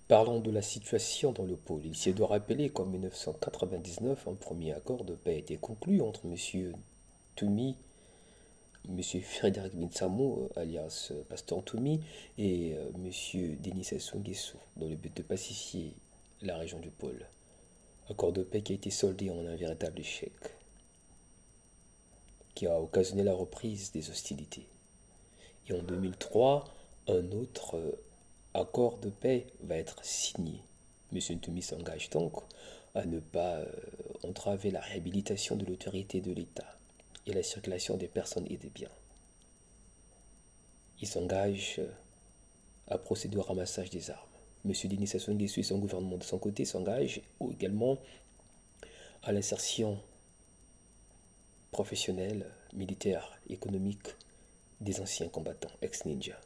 Parlons de la situation dans le pôle. Il s'est de rappeler qu'en 1999, un premier accord de paix a été conclu entre M. Toumi, M. Frédéric Binsamo, alias Pasteur Toumi, et M. Denis Sassou Nguesso, dans le but de pacifier la région du pôle. Accord de paix qui a été soldé en un véritable échec, qui a occasionné la reprise des hostilités. Et en 2003, un autre accord de paix va être signé. M. Ntoumi s'engage donc à ne pas entraver la réhabilitation de l'autorité de l'État et la circulation des personnes et des biens. Il s'engage à procéder au ramassage des armes. M. Denis Sassou Nguesso et son gouvernement de son côté s'engagent également à l'insertion professionnelle, militaire, économique des anciens combattants, ex-ninja.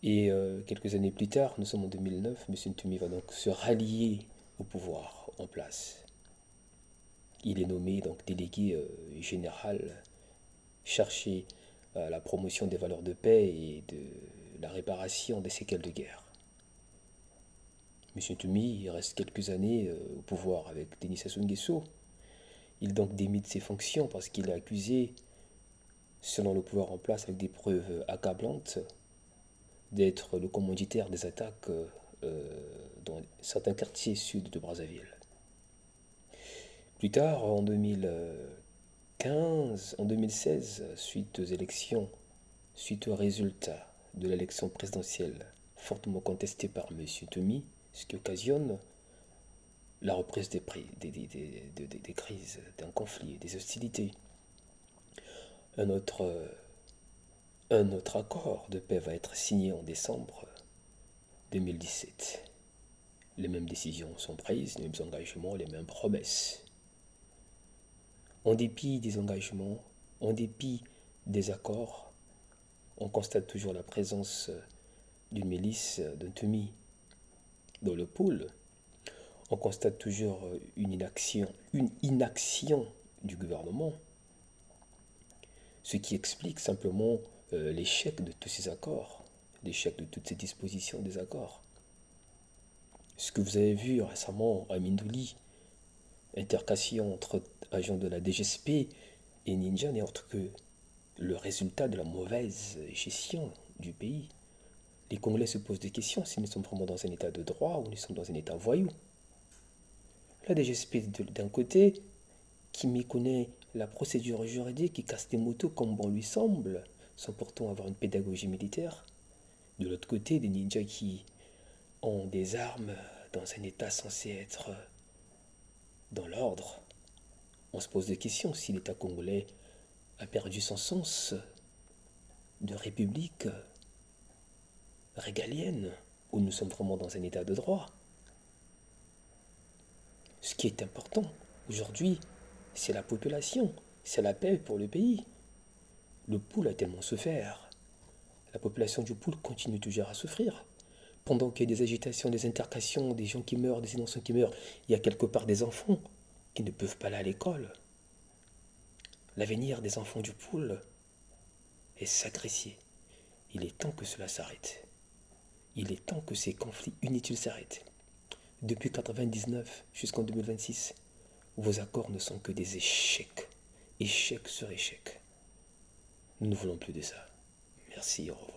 Et quelques années plus tard, nous sommes en 2009, M. Ntoumi va donc se rallier au pouvoir en place. Il est nommé donc délégué général chargé à la promotion des valeurs de paix et de la réparation des séquelles de guerre. M. Ntoumi reste quelques années au pouvoir avec Denis Sassou Nguesso. Il donc démit de ses fonctions parce qu'il est accusé, selon le pouvoir en place avec des preuves accablantes, d'être le commanditaire des attaques dans certains quartiers sud de Brazzaville. Plus tard, en 2015, en 2016, suite aux élections, suite aux résultats de l'élection présidentielle fortement contestée par M. Toumi, ce qui occasionne la reprise des crises, d'un conflit, des hostilités. Un autre, un autre accord de paix va être signé en décembre 2017. Les mêmes décisions sont prises, les mêmes engagements, les mêmes promesses. En dépit des engagements, en dépit des accords, on constate toujours la présence d'une milice d'un Toumi dans le pôle. On constate toujours une inaction du gouvernement, ce qui explique simplement l'échec de tous ces accords, l'échec de toutes ces dispositions des accords. Ce que vous avez vu récemment à Mindouli, intercation entre agents de la DGSP et Ninja n'est autre que le résultat de la mauvaise gestion du pays. Les Congolais se posent des questions si nous sommes vraiment dans un état de droit ou nous sommes dans un état voyou. La DGSP d'un côté, qui méconnaît la procédure juridique, qui casse des motos comme bon lui semble, sans pourtant avoir une pédagogie militaire. De l'autre côté, des ninjas qui ont des armes dans un état censé être dans l'ordre. On se pose des questions si l'État congolais a perdu son sens de république régalienne, où nous sommes vraiment dans un état de droit. Ce qui est important aujourd'hui, c'est la population, c'est la paix pour le pays. Le pôle a tellement souffert. La population du pôle continue toujours à souffrir. Pendant qu'il y a des agitations, des intercations, des gens qui meurent, des innocents qui meurent, il y a quelque part des enfants qui ne peuvent pas aller à l'école. L'avenir des enfants du pôle est sacrifié. Il est temps que cela s'arrête. Il est temps que ces conflits inutiles s'arrêtent. Depuis 1999 jusqu'en 2026, vos accords ne sont que des échecs. Échec sur échec. Nous ne voulons plus de ça. Merci, au revoir.